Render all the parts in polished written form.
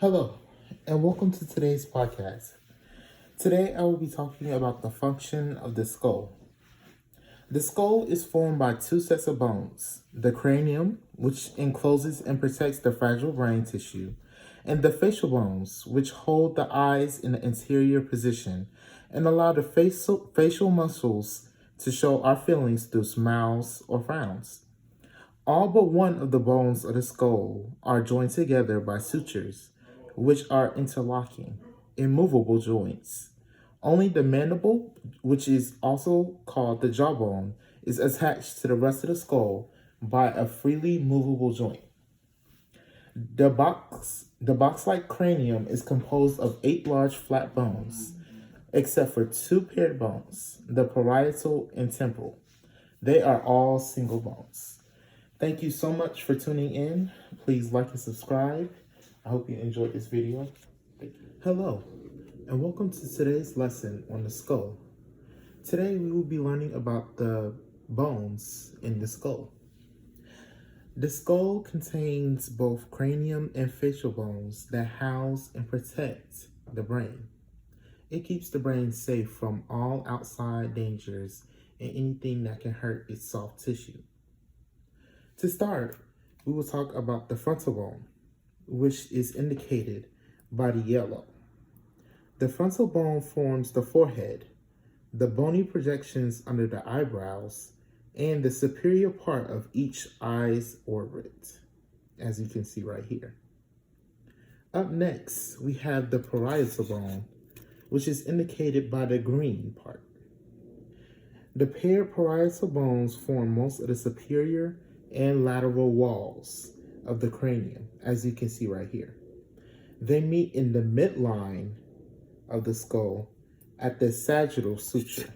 Hello, and welcome to today's podcast. Today, I will be talking about the function of the skull. The skull is formed by two sets of bones: the cranium, which encloses and protects the fragile brain tissue, and the facial bones, which hold the eyes in the anterior position and allow the facial muscles to show our feelings through smiles or frowns. All but one of the bones of the skull are joined together by sutures, which are interlocking, immovable joints. Only the mandible, which is also called the jawbone, is attached to the rest of the skull by a freely movable joint. The box-like cranium is composed of 8 large flat bones, except for 2 paired bones, the parietal and temporal. They are all single bones. Thank you so much for tuning in. Please like and subscribe. I hope you enjoyed this video. Thank you. Hello, and welcome to today's lesson on the skull. Today we will be learning about the bones in the skull. The skull contains both cranium and facial bones that house and protect the brain. It keeps the brain safe from all outside dangers and anything that can hurt its soft tissue. To start, we will talk about the frontal bone, which is indicated by the yellow. The frontal bone forms the forehead, the bony projections under the eyebrows, and the superior part of each eye's orbit, as you can see right here. Up next, we have the parietal bone, which is indicated by the green part. The paired parietal bones form most of the superior and lateral walls of the cranium, as you can see right here. They meet in the midline of the skull at the sagittal suture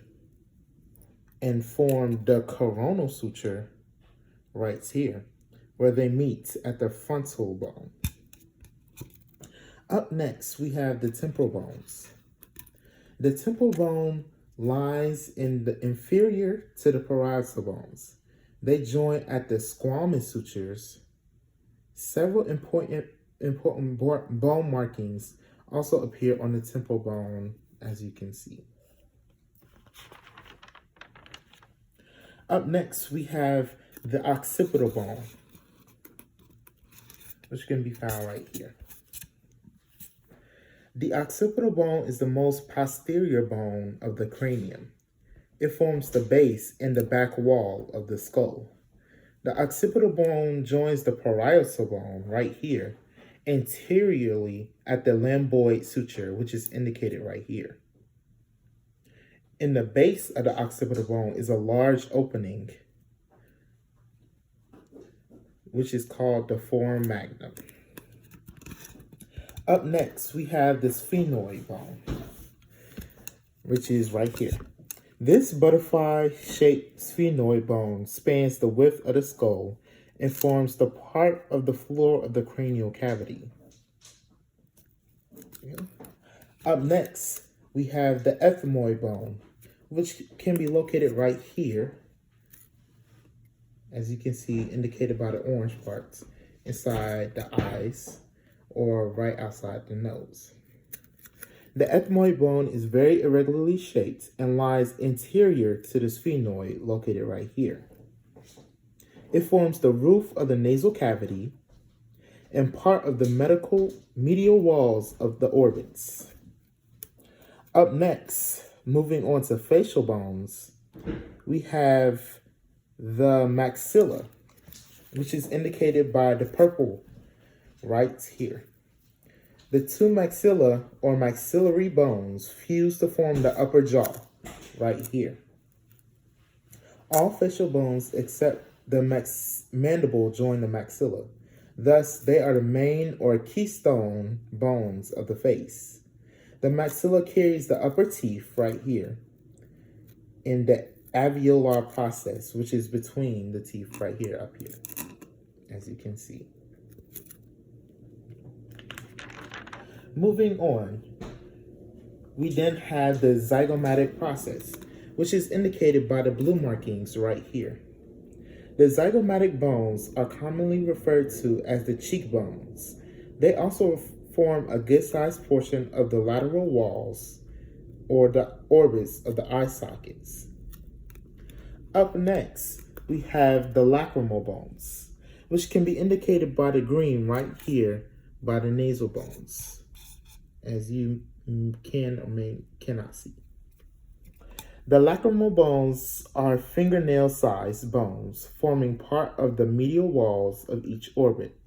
and form the coronal suture right here, where they meet at the frontal bone. Up next, we have the temporal bones. The temporal bone lies in the inferior to the parietal bones. They join at the squamous sutures. Several important bone markings also appear on the temporal bone, as you can see. Up next, we have the occipital bone, which can be found right here. The occipital bone is the most posterior bone of the cranium. It forms the base and the back wall of the skull. The occipital bone joins the parietal bone right here, anteriorly at the rhomboid suture, which is indicated right here. In the base of the occipital bone is a large opening, which is called the foramen magnum. Up next, we have the sphenoid bone, which is right here. This butterfly-shaped sphenoid bone spans the width of the skull and forms the part of the floor of the cranial cavity. Up next, we have the ethmoid bone, which can be located right here, as you can see indicated by the orange parts inside the eyes or right outside the nose. The ethmoid bone is very irregularly shaped and lies anterior to the sphenoid, located right here. It forms the roof of the nasal cavity and part of the medial walls of the orbits. Up next, moving on to facial bones, we have the maxilla, which is indicated by the purple right here. The two maxilla or maxillary bones fuse to form the upper jaw right here. All facial bones except the mandible join the maxilla. Thus, they are the main or keystone bones of the face. The maxilla carries the upper teeth right here in the alveolar process, which is between the teeth right here, up here, as you can see. Moving on, we then have the zygomatic process, which is indicated by the blue markings right here. The zygomatic bones are commonly referred to as the cheekbones. They also form a good-sized portion of the lateral walls or the orbits of the eye sockets. Up next, we have the lacrimal bones, which can be indicated by the green right here by the nasal bones, as you can or cannot see. The lacrimal bones are fingernail-sized bones forming part of the medial walls of each orbit.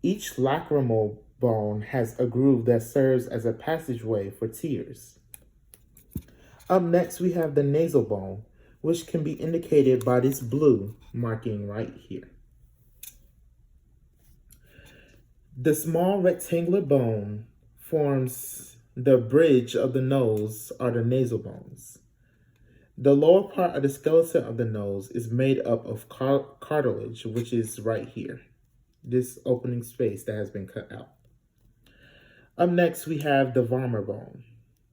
Each lacrimal bone has a groove that serves as a passageway for tears. Up next, we have the nasal bone, which can be indicated by this blue marking right here. The small rectangular bone forms the bridge of the nose are the nasal bones. The lower part of the skeleton of the nose is made up of cartilage, which is right here. This opening space that has been cut out. Up next, we have the vomer bone,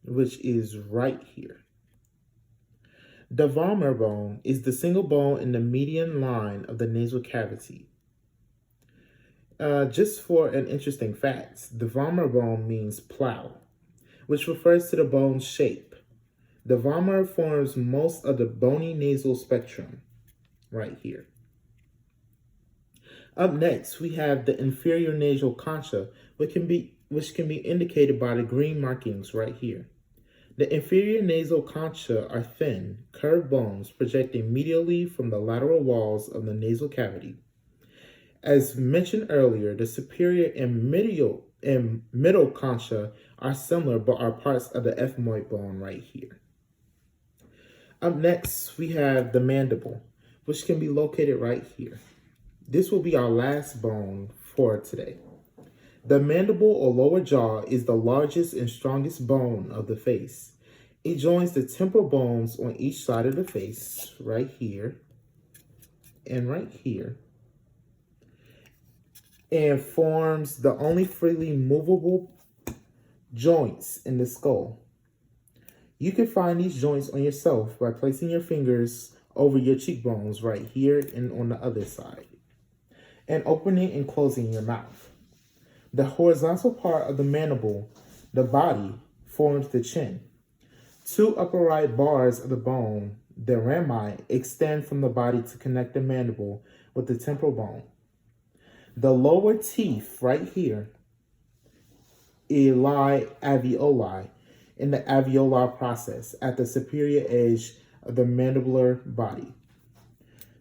which is right here. The vomer bone is the single bone in the median line of the nasal cavity. Just for an interesting fact, the vomer bone means plow, which refers to the bone's shape. The vomer forms most of the bony nasal spectrum right here. Up next, we have the inferior nasal concha, which can be indicated by the green markings right here. The inferior nasal concha are thin, curved bones projecting medially from the lateral walls of the nasal cavity. As mentioned earlier, the superior and middle concha are similar but are parts of the ethmoid bone right here. Up next, we have the mandible, which can be located right here. This will be our last bone for today. The mandible or lower jaw is the largest and strongest bone of the face. It joins the temporal bones on each side of the face, right here and right here, and forms the only freely movable joints in the skull. You can find these joints on yourself by placing your fingers over your cheekbones right here and on the other side, and opening and closing your mouth. The horizontal part of the mandible, the body, forms the chin. Two upright bars of the bone, the rami, extend from the body to connect the mandible with the temporal bone. The lower teeth right here lie alveoli in the alveolar process at the superior edge of the mandibular body.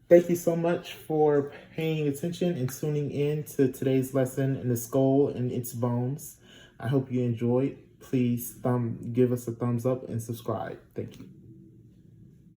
Thank you so much for paying attention and tuning in to today's lesson in the skull and its bones. I hope you enjoyed. Please give us a thumbs up and subscribe. Thank you.